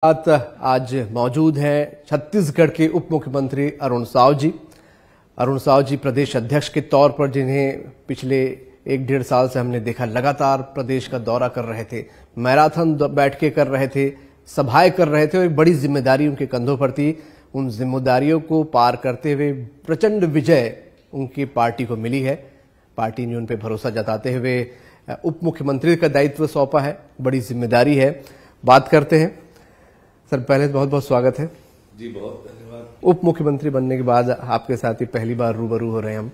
आज मौजूद हैं छत्तीसगढ़ के उप मुख्यमंत्री अरुण साव जी। अरुण साव जी प्रदेश अध्यक्ष के तौर पर, जिन्हें पिछले 1-1.5 साल से हमने देखा लगातार प्रदेश का दौरा कर रहे थे, मैराथन बैठकें कर रहे थे, सभाएं कर रहे थे और एक बड़ी जिम्मेदारी उनके कंधों पर थी। उन जिम्मेदारियों को पार करते हुए प्रचंड विजय उनकी पार्टी को मिली है। पार्टी ने उन पर भरोसा जताते हुए उप मुख्यमंत्री का दायित्व सौंपा है, बड़ी जिम्मेदारी है। बात करते हैं सर, पहले बहुत बहुत स्वागत है जी। बहुत धन्यवाद। उप मुख्यमंत्री बनने के बाद आपके साथ ही पहली बार रूबरू हो रहे हैं हम।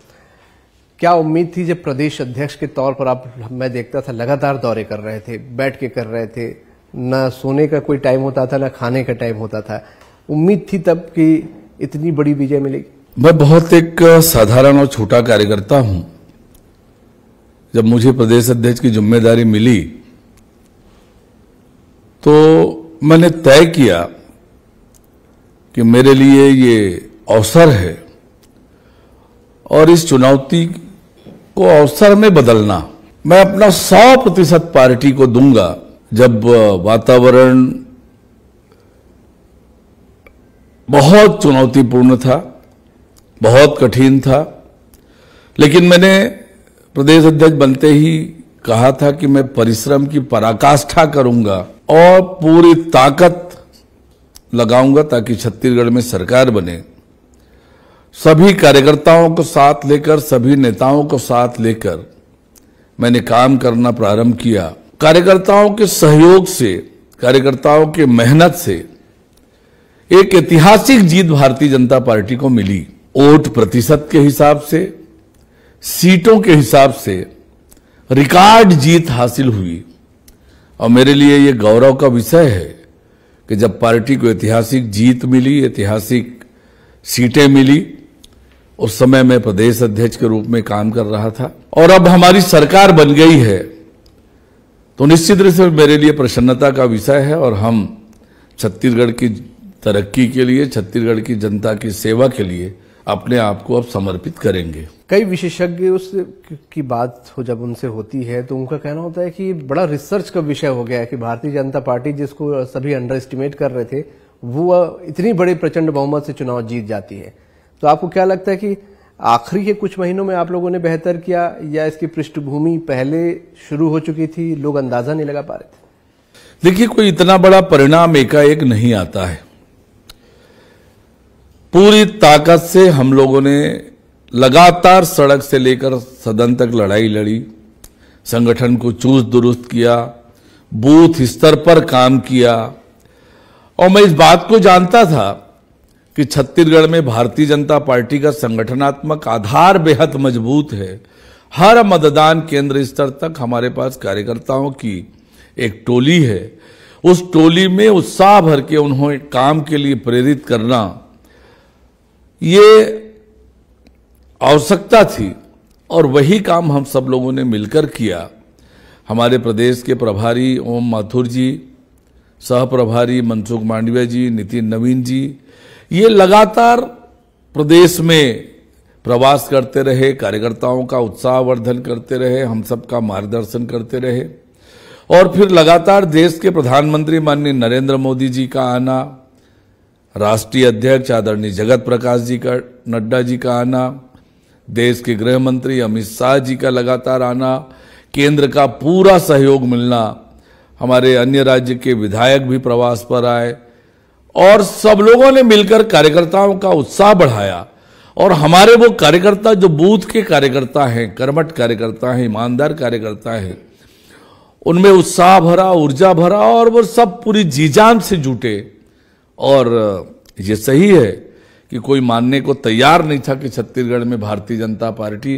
क्या उम्मीद थी जब प्रदेश अध्यक्ष के तौर पर आप, मैं देखता था लगातार दौरे कर रहे थे, बैठ के कर रहे थे, न सोने का कोई टाइम होता था न खाने का टाइम होता था, उम्मीद थी तब कि इतनी बड़ी विजय मिलेगी? मैं बहुत एक साधारण और छोटा कार्यकर्ता हूं। जब मुझे प्रदेश अध्यक्ष की जिम्मेदारी मिली तो मैंने तय किया कि मेरे लिए ये अवसर है और इस चुनौती को अवसर में बदलना। मैं अपना 100% पार्टी को दूंगा। जब वातावरण बहुत चुनौतीपूर्ण था, बहुत कठिन था, लेकिन मैंने प्रदेश अध्यक्ष बनते ही कहा था कि मैं परिश्रम की पराकाष्ठा करूंगा और पूरी ताकत लगाऊंगा ताकि छत्तीसगढ़ में सरकार बने। सभी कार्यकर्ताओं को साथ लेकर, सभी नेताओं को साथ लेकर मैंने काम करना प्रारंभ किया। कार्यकर्ताओं के सहयोग से, कार्यकर्ताओं के मेहनत से एक ऐतिहासिक जीत भारतीय जनता पार्टी को मिली। वोट प्रतिशत के हिसाब से, सीटों के हिसाब से रिकॉर्ड जीत हासिल हुई और मेरे लिए ये गौरव का विषय है कि जब पार्टी को ऐतिहासिक जीत मिली, ऐतिहासिक सीटें मिली, उस समय मैं प्रदेश अध्यक्ष के रूप में काम कर रहा था और अब हमारी सरकार बन गई है तो निश्चित रूप से मेरे लिए प्रसन्नता का विषय है और हम छत्तीसगढ़ की तरक्की के लिए, छत्तीसगढ़ की जनता की सेवा के लिए अपने आप को अब समर्पित करेंगे। कई विशेषज्ञ की बात जब उनसे होती है तो उनका कहना होता है कि बड़ा रिसर्च का विषय हो गया है कि भारतीय जनता पार्टी, जिसको सभी अंडर एस्टिमेट कर रहे थे, वो इतनी बड़े प्रचंड बहुमत से चुनाव जीत जाती है। तो आपको क्या लगता है कि आखिरी के कुछ महीनों में आप लोगों ने बेहतर किया या इसकी पृष्ठभूमि पहले शुरू हो चुकी थी, लोग अंदाजा नहीं लगा पा रहे थे? देखिए, कोई इतना बड़ा परिणाम एकाएक नहीं आता है। पूरी ताकत से हम लोगों ने लगातार सड़क से लेकर सदन तक लड़ाई लड़ी, संगठन को चुस्त दुरुस्त किया, बूथ स्तर पर काम किया और मैं इस बात को जानता था कि छत्तीसगढ़ में भारतीय जनता पार्टी का संगठनात्मक आधार बेहद मजबूत है। हर मतदान केंद्र स्तर तक हमारे पास कार्यकर्ताओं की एक टोली है। उस टोली में उत्साह भर के उन्हें काम के लिए प्रेरित करना ये आवश्यकता थी और वही काम हम सब लोगों ने मिलकर किया। हमारे प्रदेश के प्रभारी ओम माथुर जी, सह प्रभारी मनसुख मांडविया जी, नितिन नवीन जी, ये लगातार प्रदेश में प्रवास करते रहे, कार्यकर्ताओं का उत्साहवर्धन करते रहे, हम सबका मार्गदर्शन करते रहे और फिर लगातार देश के प्रधानमंत्री माननीय नरेंद्र मोदी जी का आना, राष्ट्रीय अध्यक्ष आदरणीय जगत प्रकाश जी का, नड्डा जी का आना, देश के गृह मंत्री अमित शाह जी का लगातार आना, केंद्र का पूरा सहयोग मिलना, हमारे अन्य राज्य के विधायक भी प्रवास पर आए और सब लोगों ने मिलकर कार्यकर्ताओं का उत्साह बढ़ाया और हमारे वो कार्यकर्ता जो बूथ के कार्यकर्ता हैं, कर्मठ कार्यकर्ता हैं, ईमानदार कार्यकर्ता हैं, उनमें उत्साह भरा, ऊर्जा भरा और वो सब पूरी जी जान से जुटे। और ये सही है कि कोई मानने को तैयार नहीं था कि छत्तीसगढ़ में भारतीय जनता पार्टी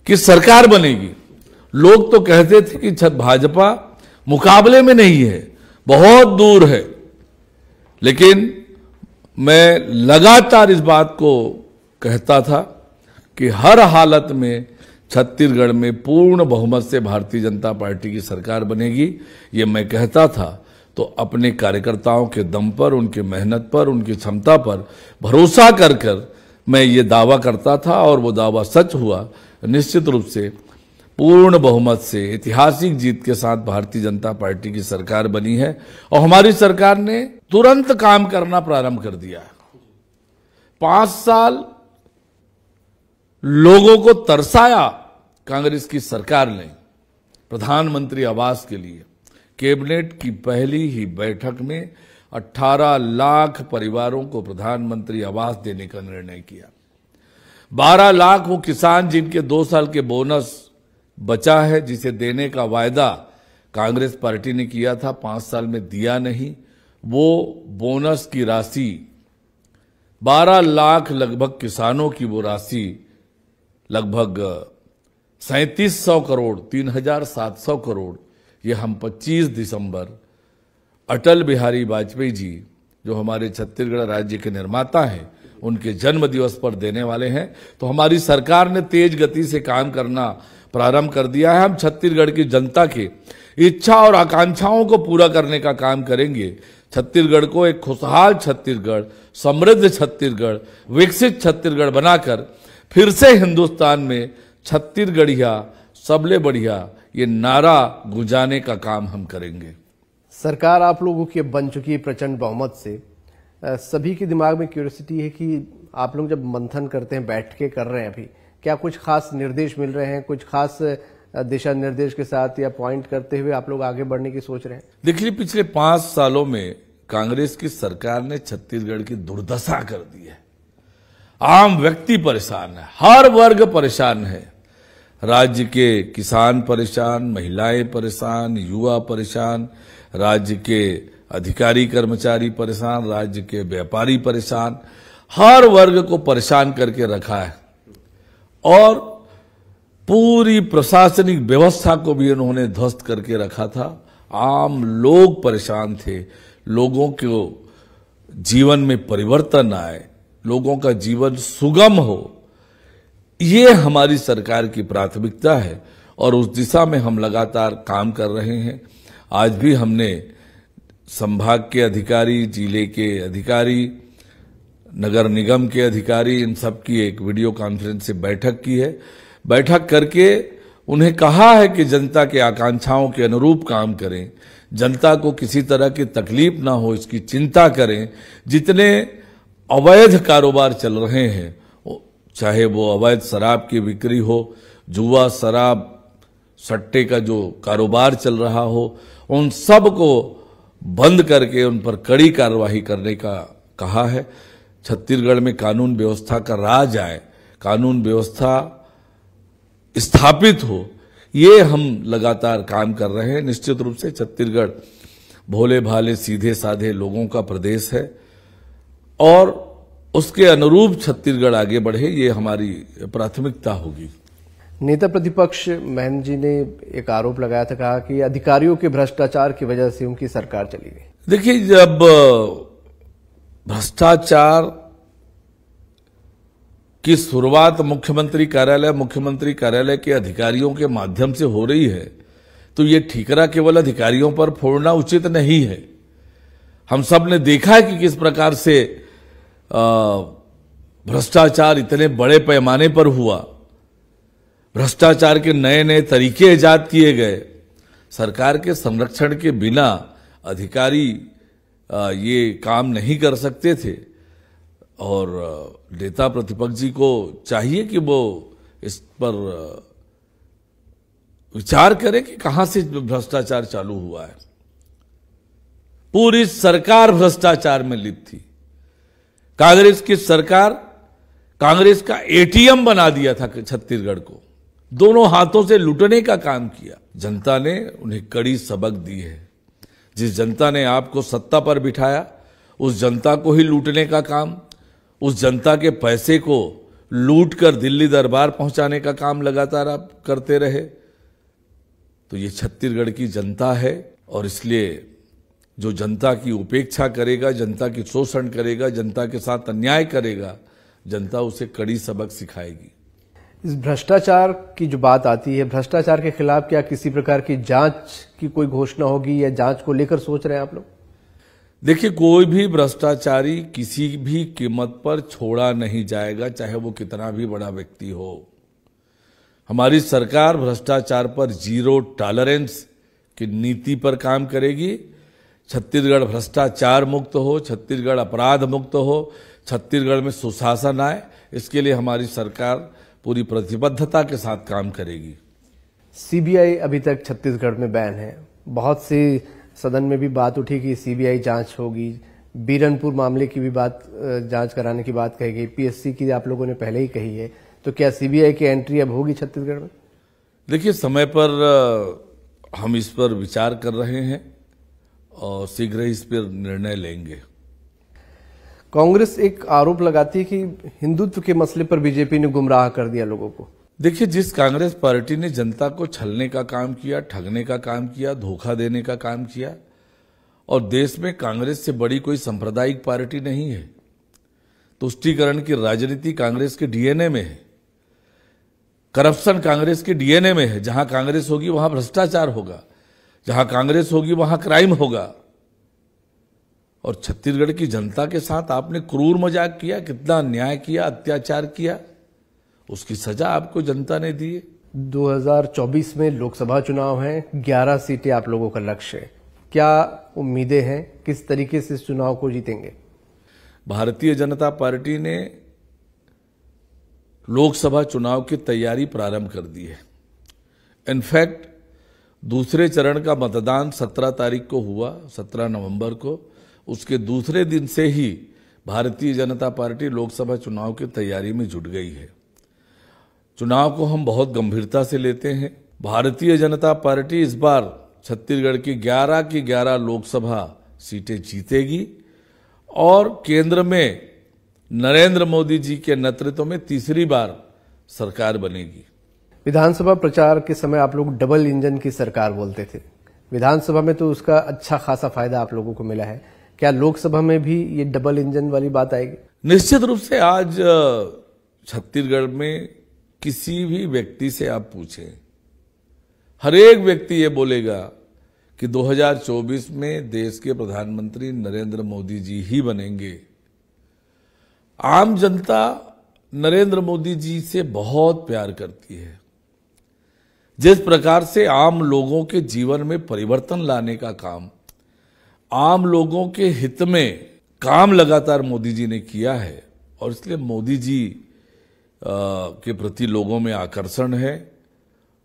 की सरकार बनेगी। लोग तो कहते थे कि भाजपा मुकाबले में नहीं है, बहुत दूर है, लेकिन मैं लगातार इस बात को कहता था कि हर हालत में छत्तीसगढ़ में पूर्ण बहुमत से भारतीय जनता पार्टी की सरकार बनेगी। ये मैं कहता था तो अपने कार्यकर्ताओं के दम पर, उनके मेहनत पर, उनकी क्षमता पर भरोसा कर मैं ये दावा करता था और वो दावा सच हुआ। निश्चित रूप से पूर्ण बहुमत से ऐतिहासिक जीत के साथ भारतीय जनता पार्टी की सरकार बनी है और हमारी सरकार ने तुरंत काम करना प्रारंभ कर दिया है। 5 साल लोगों को तरसाया कांग्रेस की सरकार ने प्रधानमंत्री आवास के लिए। कैबिनेट की पहली ही बैठक में 18 लाख परिवारों को प्रधानमंत्री आवास देने का निर्णय किया। 12 लाख वो किसान जिनके 2 साल के बोनस बचा है, जिसे देने का वायदा कांग्रेस पार्टी ने किया था, 5 साल में दिया नहीं। वो बोनस की राशि 12 लाख लगभग किसानों की वो राशि लगभग 3700 करोड़ 3700 करोड़ ये हम 25 दिसंबर अटल बिहारी वाजपेयी जी, जो हमारे छत्तीसगढ़ राज्य के निर्माता हैं, उनके जन्म दिवस पर देने वाले हैं। तो हमारी सरकार ने तेज गति से काम करना प्रारंभ कर दिया है। हम छत्तीसगढ़ की जनता की इच्छा और आकांक्षाओं को पूरा करने का काम करेंगे। छत्तीसगढ़ को एक खुशहाल छत्तीसगढ़, समृद्ध छत्तीसगढ़, विकसित छत्तीसगढ़ बनाकर फिर से हिंदुस्तान में छत्तीसगढ़िया सबले बढ़िया ये नारा गुंजाने का काम हम करेंगे। सरकार आप लोगों की बन चुकी है प्रचंड बहुमत से। सभी के दिमाग में क्यूरियोसिटी है कि आप लोग जब मंथन करते हैं, बैठ के कर रहे हैं, अभी क्या कुछ खास निर्देश मिल रहे हैं, कुछ खास दिशा निर्देश के साथ या पॉइंट करते हुए आप लोग आगे बढ़ने की सोच रहे हैं? देखिए, पिछले 5 सालों में कांग्रेस की सरकार ने छत्तीसगढ़ की दुर्दशा कर दी है। आम व्यक्ति परेशान है, हर वर्ग परेशान है। राज्य के किसान परेशान, महिलाएं परेशान, युवा परेशान, राज्य के अधिकारी कर्मचारी परेशान, राज्य के व्यापारी परेशान, हर वर्ग को परेशान करके रखा है। और पूरी प्रशासनिक व्यवस्था को भी उन्होंने ध्वस्त करके रखा था। आम लोग परेशान थे, लोगों के जीवन में परिवर्तन आए, लोगों का जीवन सुगम हो, ये हमारी सरकार की प्राथमिकता है और उस दिशा में हम लगातार काम कर रहे हैं। आज भी हमने संभाग के अधिकारी, जिले के अधिकारी, नगर निगम के अधिकारी, इन सब की एक वीडियो कॉन्फ्रेंस से बैठक की है। बैठक करके उन्हें कहा है कि जनता के आकांक्षाओं के अनुरूप काम करें, जनता को किसी तरह की तकलीफ ना हो इसकी चिंता करें। जितने अवैध कारोबार चल रहे हैं, चाहे वो अवैध शराब की बिक्री हो, जुआ, शराब, सट्टे का जो कारोबार चल रहा हो, उन सब को बंद करके उन पर कड़ी कार्रवाई करने का कहा है। छत्तीसगढ़ में कानून व्यवस्था का राज आए, कानून व्यवस्था स्थापित हो, ये हम लगातार काम कर रहे हैं। निश्चित रूप से छत्तीसगढ़ भोले भाले सीधे साधे लोगों का प्रदेश है और उसके अनुरूप छत्तीसगढ़ आगे बढ़े, ये हमारी प्राथमिकता होगी। नेता प्रतिपक्ष महेंद्र जी ने एक आरोप लगाया था, कहा कि अधिकारियों के भ्रष्टाचार की वजह से उनकी सरकार चली गई। देखिए, जब भ्रष्टाचार की शुरुआत मुख्यमंत्री कार्यालय के अधिकारियों के माध्यम से हो रही है, तो ये ठीकरा केवल अधिकारियों पर फोड़ना उचित नहीं है। हम सब ने देखा है कि किस प्रकार से भ्रष्टाचार इतने बड़े पैमाने पर हुआ, भ्रष्टाचार के नए नए तरीके इजाद किए गए। सरकार के संरक्षण के बिना अधिकारी ये काम नहीं कर सकते थे और नेता प्रतिपक्ष जी को चाहिए कि वो इस पर विचार करें कि कहां से भ्रष्टाचार चालू हुआ है। पूरी सरकार भ्रष्टाचार में लिप्त थी। कांग्रेस की सरकार कांग्रेस का एटीएम बना दिया था छत्तीसगढ़ को, दोनों हाथों से लूटने का काम किया। जनता ने उन्हें कड़ी सबक दी है। जिस जनता ने आपको सत्ता पर बिठाया, उस जनता को ही लूटने का काम, उस जनता के पैसे को लूट कर दिल्ली दरबार पहुंचाने का काम लगातार आप करते रहे। तो ये छत्तीसगढ़ की जनता है और इसलिए जो जनता की उपेक्षा करेगा, जनता की शोषण करेगा, जनता के साथ अन्याय करेगा, जनता उसे कड़ी सबक सिखाएगी। इस भ्रष्टाचार की जो बात आती है, भ्रष्टाचार के खिलाफ क्या किसी प्रकार की जांच की कोई घोषणा होगी या जांच को लेकर सोच रहे हैं आप लोग? देखिए, कोई भी भ्रष्टाचारी किसी भी कीमत पर छोड़ा नहीं जाएगा, चाहे वो कितना भी बड़ा व्यक्ति हो। हमारी सरकार भ्रष्टाचार पर जीरो टॉलरेंस की नीति पर काम करेगी। छत्तीसगढ़ भ्रष्टाचार मुक्त हो, छत्तीसगढ़ अपराध मुक्त हो, छत्तीसगढ़ में सुशासन आए, इसके लिए हमारी सरकार पूरी प्रतिबद्धता के साथ काम करेगी। सीबीआई अभी तक छत्तीसगढ़ में बैन है। बहुत सी सदन में भी बात उठी कि सीबीआई जांच होगी, बीरनपुर मामले की भी बात जांच कराने की बात कही गई, पीएससी की आप लोगों ने पहले ही कही है। तो क्या सीबीआई की एंट्री अब होगी छत्तीसगढ़ में? देखिए, समय पर हम इस पर विचार कर रहे हैं और शीघ्र ही इस पर निर्णय लेंगे। कांग्रेस एक आरोप लगाती है कि हिंदुत्व के मसले पर बीजेपी ने गुमराह कर दिया लोगों को। देखिए, जिस कांग्रेस पार्टी ने जनता को छलने का काम किया, ठगने का काम किया, धोखा देने का काम किया, और देश में कांग्रेस से बड़ी कोई सांप्रदायिक पार्टी नहीं है। तुष्टीकरण की राजनीति कांग्रेस के डीएनए में है, करप्शन कांग्रेस के डीएनए में है। जहां कांग्रेस होगी वहां भ्रष्टाचार होगा, जहां कांग्रेस होगी वहां क्राइम होगा। और छत्तीसगढ़ की जनता के साथ आपने क्रूर मजाक किया, कितना अन्याय किया, अत्याचार किया, उसकी सजा आपको जनता ने दी है। 2024 में लोकसभा चुनाव है, 11 सीटें आप लोगों का लक्ष्य है। क्या उम्मीदें हैं, किस तरीके से इस चुनाव को जीतेंगे? भारतीय जनता पार्टी ने लोकसभा चुनाव की तैयारी प्रारंभ कर दी है। इनफैक्ट दूसरे चरण का मतदान 17 तारीख को हुआ, 17 नवंबर को। उसके दूसरे दिन से ही भारतीय जनता पार्टी लोकसभा चुनाव की तैयारी में जुट गई है। चुनाव को हम बहुत गंभीरता से लेते हैं। भारतीय जनता पार्टी इस बार छत्तीसगढ़ की 11 लोकसभा सीटें जीतेगी और केंद्र में नरेंद्र मोदी जी के नेतृत्व में तीसरी बार सरकार बनेगी। विधानसभा प्रचार के समय आप लोग डबल इंजन की सरकार बोलते थे। विधानसभा में तो उसका अच्छा खासा फायदा आप लोगों को मिला है। क्या लोकसभा में भी ये डबल इंजन वाली बात आएगी? निश्चित रूप से। आज छत्तीसगढ़ में किसी भी व्यक्ति से आप पूछें, हर एक व्यक्ति ये बोलेगा कि 2024 में देश के प्रधानमंत्री नरेंद्र मोदी जी ही बनेंगे। आम जनता नरेंद्र मोदी जी से बहुत प्यार करती है। जिस प्रकार से आम लोगों के जीवन में परिवर्तन लाने का काम, आम लोगों के हित में काम लगातार मोदी जी ने किया है, और इसलिए मोदी जी के प्रति लोगों में आकर्षण है।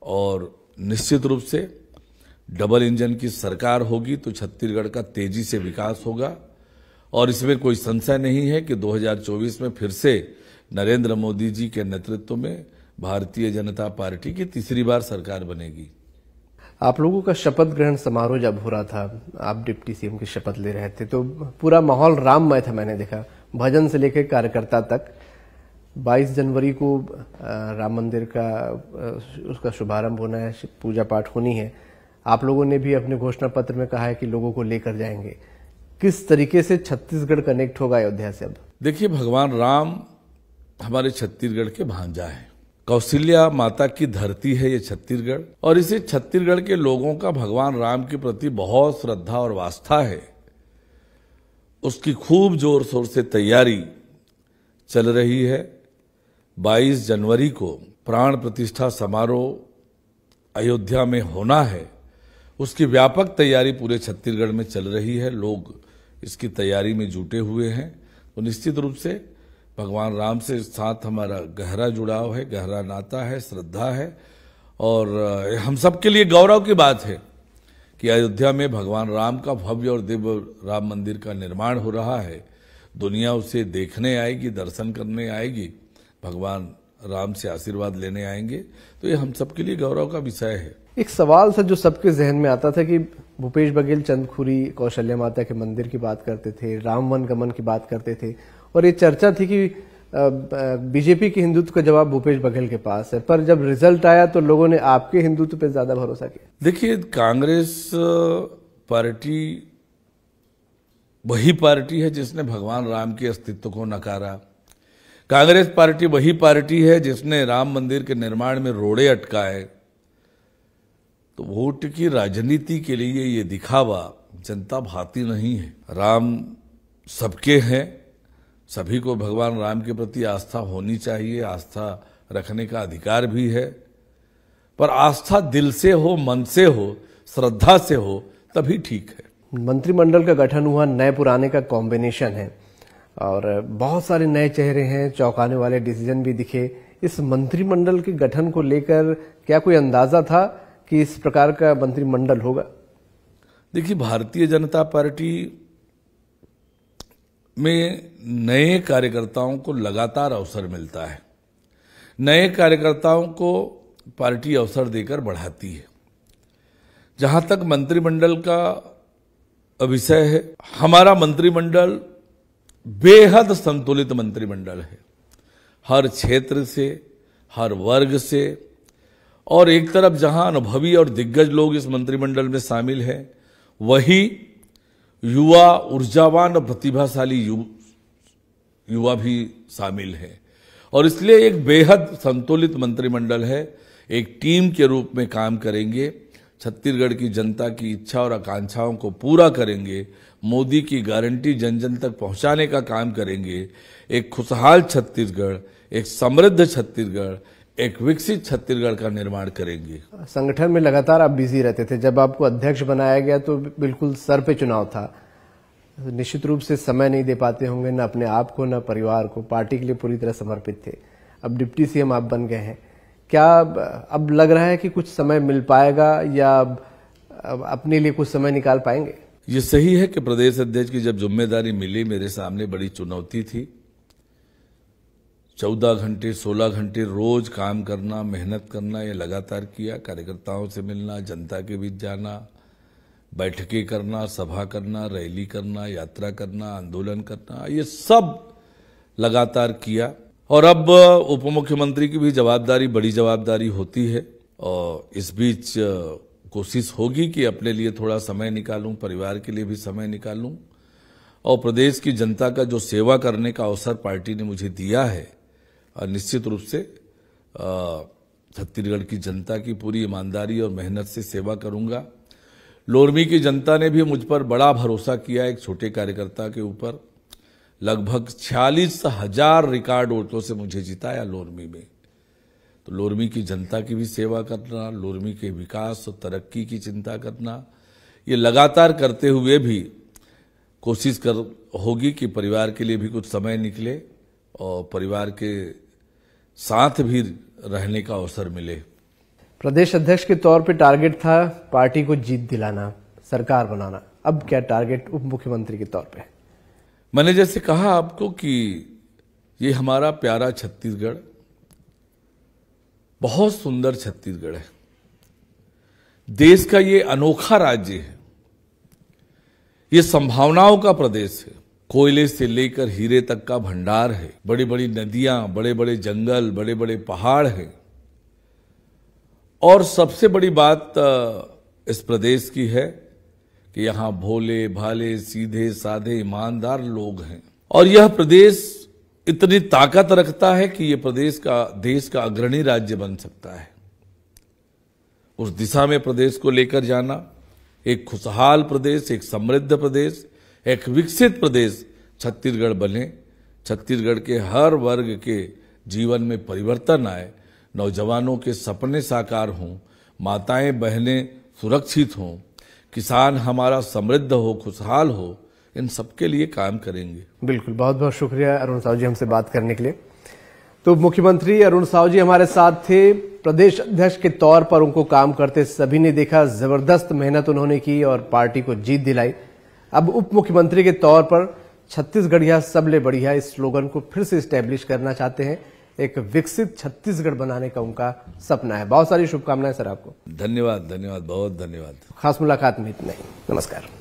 और निश्चित रूप से डबल इंजन की सरकार होगी तो छत्तीसगढ़ का तेजी से विकास होगा, और इसमें कोई संशय नहीं है कि 2024 में फिर से नरेंद्र मोदी जी के नेतृत्व में भारतीय जनता पार्टी की तीसरी बार सरकार बनेगी। आप लोगों का शपथ ग्रहण समारोह जब हो रहा था, आप डिप्टी सीएम की शपथ ले रहे थे, तो पूरा माहौल राममय था। मैंने देखा भजन से लेकर कार्यकर्ता तक। 22 जनवरी को राम मंदिर का उसका शुभारंभ होना है, पूजा पाठ होनी है। आप लोगों ने भी अपने घोषणा पत्र में कहा है कि लोगों को लेकर जाएंगे। किस तरीके से छत्तीसगढ़ कनेक्ट होगा अयोध्या से? अब देखिए, भगवान राम हमारे छत्तीसगढ़ के भांजा है। कौशल्या माता की धरती है ये छत्तीसगढ़, और इसे छत्तीसगढ़ के लोगों का भगवान राम के प्रति बहुत श्रद्धा और आस्था है। उसकी खूब जोर शोर से तैयारी चल रही है। 22 जनवरी को प्राण प्रतिष्ठा समारोह अयोध्या में होना है। उसकी व्यापक तैयारी पूरे छत्तीसगढ़ में चल रही है। लोग इसकी तैयारी में जुटे हुए हैं। तो निश्चित रूप से भगवान राम से साथ हमारा गहरा जुड़ाव है, गहरा नाता है, श्रद्धा है, और हम सबके लिए गौरव की बात है कि अयोध्या में भगवान राम का भव्य और दिव्य राम मंदिर का निर्माण हो रहा है। दुनिया उसे देखने आएगी, दर्शन करने आएगी, भगवान राम से आशीर्वाद लेने आएंगे। तो ये हम सबके लिए गौरव का विषय है। एक सवाल था जो सबके जहन में आता था कि भूपेश बघेल चंदखुरी कौशल्या माता के मंदिर की बात करते थे, राम वन गमन की बात करते थे, और ये चर्चा थी कि बीजेपी के हिंदुत्व का जवाब भूपेश बघेल के पास है। पर जब रिजल्ट आया तो लोगों ने आपके हिंदुत्व पे ज्यादा भरोसा किया। देखिए, कांग्रेस पार्टी वही पार्टी है जिसने भगवान राम के अस्तित्व को नकारा। कांग्रेस पार्टी वही पार्टी है जिसने राम मंदिर के निर्माण में रोड़े अटकाए। तो वोट की राजनीति के लिए ये दिखावा जनता भाती नहीं है। राम सबके हैं, सभी को भगवान राम के प्रति आस्था होनी चाहिए, आस्था रखने का अधिकार भी है। पर आस्था दिल से हो, मन से हो, श्रद्धा से हो, तभी ठीक है। मंत्रिमंडल का गठन हुआ, नए पुराने का कॉम्बिनेशन है और बहुत सारे नए चेहरे हैं, चौंकाने वाले डिसीजन भी दिखे। इस मंत्रिमंडल के गठन को लेकर क्या कोई अंदाजा था कि इस प्रकार का मंत्रिमंडल होगा? देखिए, भारतीय जनता पार्टी में नए कार्यकर्ताओं को लगातार अवसर मिलता है। नए कार्यकर्ताओं को पार्टी अवसर देकर बढ़ाती है। जहां तक मंत्रिमंडल का विषय है, हमारा मंत्रिमंडल बेहद संतुलित मंत्रिमंडल है। हर क्षेत्र से, हर वर्ग से, और एक तरफ जहां अनुभवी और दिग्गज लोग इस मंत्रिमंडल में शामिल हैं, वही युवा, ऊर्जावान और प्रतिभाशाली युवा भी शामिल हैं। और इसलिए एक बेहद संतुलित मंत्रिमंडल है। एक टीम के रूप में काम करेंगे, छत्तीसगढ़ की जनता की इच्छा और आकांक्षाओं को पूरा करेंगे, मोदी की गारंटी जन जन तक पहुंचाने का काम करेंगे। एक खुशहाल छत्तीसगढ़, एक समृद्ध छत्तीसगढ़, एक विकसित छत्तीसगढ़ का निर्माण करेंगे। संगठन में लगातार आप बिजी रहते थे। जब आपको अध्यक्ष बनाया गया तो बिल्कुल सर पे चुनाव था। निश्चित रूप से समय नहीं दे पाते होंगे, न अपने आप को, न परिवार को। पार्टी के लिए पूरी तरह समर्पित थे। अब डिप्टी सीएम आप बन गए हैं। क्या अब लग रहा है कि कुछ समय मिल पाएगा या अपने लिए कुछ समय निकाल पाएंगे? ये सही है कि प्रदेश अध्यक्ष की जब जिम्मेदारी मिली, मेरे सामने बड़ी चुनौती थी। 14 घंटे 16 घंटे रोज काम करना, मेहनत करना, ये लगातार किया। कार्यकर्ताओं से मिलना, जनता के बीच जाना, बैठकें करना, सभा करना, रैली करना, यात्रा करना, आंदोलन करना, ये सब लगातार किया। और अब उप मुख्यमंत्री की भी जवाबदारी, बड़ी जवाबदारी होती है। और इस बीच कोशिश होगी कि अपने लिए थोड़ा समय निकालूं, परिवार के लिए भी समय निकालूं, और प्रदेश की जनता का जो सेवा करने का अवसर पार्टी ने मुझे दिया है, और निश्चित रूप से छत्तीसगढ़ की जनता की पूरी ईमानदारी और मेहनत से सेवा करूंगा। लोरमी की जनता ने भी मुझ पर बड़ा भरोसा किया, एक छोटे कार्यकर्ता के ऊपर। लगभग 46,000 रिकॉर्ड वोटों से मुझे जिताया लोरमी में। तो लोरमी की जनता की भी सेवा करना, लोरमी के विकास और तरक्की की चिंता करना, ये लगातार करते हुए भी कोशिश होगी कि परिवार के लिए भी कुछ समय निकले और परिवार के साथ भी रहने का अवसर मिले। प्रदेश अध्यक्ष के तौर पे टारगेट था पार्टी को जीत दिलाना, सरकार बनाना। अब क्या टारगेट उप मुख्यमंत्री के तौर पे? मैंने जैसे कहा आपको कि ये हमारा प्यारा छत्तीसगढ़ बहुत सुंदर छत्तीसगढ़ है। देश का ये अनोखा राज्य है। ये संभावनाओं का प्रदेश है। कोयले से लेकर हीरे तक का भंडार है। बड़ी बड़ी नदियां, बड़े बड़े जंगल, बड़े बड़े पहाड़ हैं। और सबसे बड़ी बात इस प्रदेश की है कि यहां भोले भाले, सीधे साधे, ईमानदार लोग हैं। और यह प्रदेश इतनी ताकत रखता है कि यह प्रदेश का, देश का अग्रणी राज्य बन सकता है। उस दिशा में प्रदेश को लेकर जाना, एक खुशहाल प्रदेश, एक समृद्ध प्रदेश, एक विकसित प्रदेश छत्तीसगढ़ बने। छत्तीसगढ़ के हर वर्ग के जीवन में परिवर्तन आए, नौजवानों के सपने साकार हों, माताएं बहनें सुरक्षित हों, किसान हमारा समृद्ध हो, खुशहाल हो, इन सबके लिए काम करेंगे। बिल्कुल, बहुत बहुत शुक्रिया अरुण साहू जी हमसे बात करने के लिए। तो मुख्यमंत्री अरुण साहू जी हमारे साथ थे। प्रदेश अध्यक्ष के तौर पर उनको काम करते सभी ने देखा। जबरदस्त मेहनत उन्होंने की और पार्टी को जीत दिलाई। अब उप मुख्यमंत्री के तौर पर छत्तीसगढ़िया सबले बढ़िया इस स्लोगन को फिर से स्टैब्लिश करना चाहते हैं। एक विकसित छत्तीसगढ़ बनाने का उनका सपना है। बहुत सारी शुभकामनाएं सर आपको। धन्यवाद, धन्यवाद, बहुत धन्यवाद। खास मुलाकात में इतना ही। नमस्कार।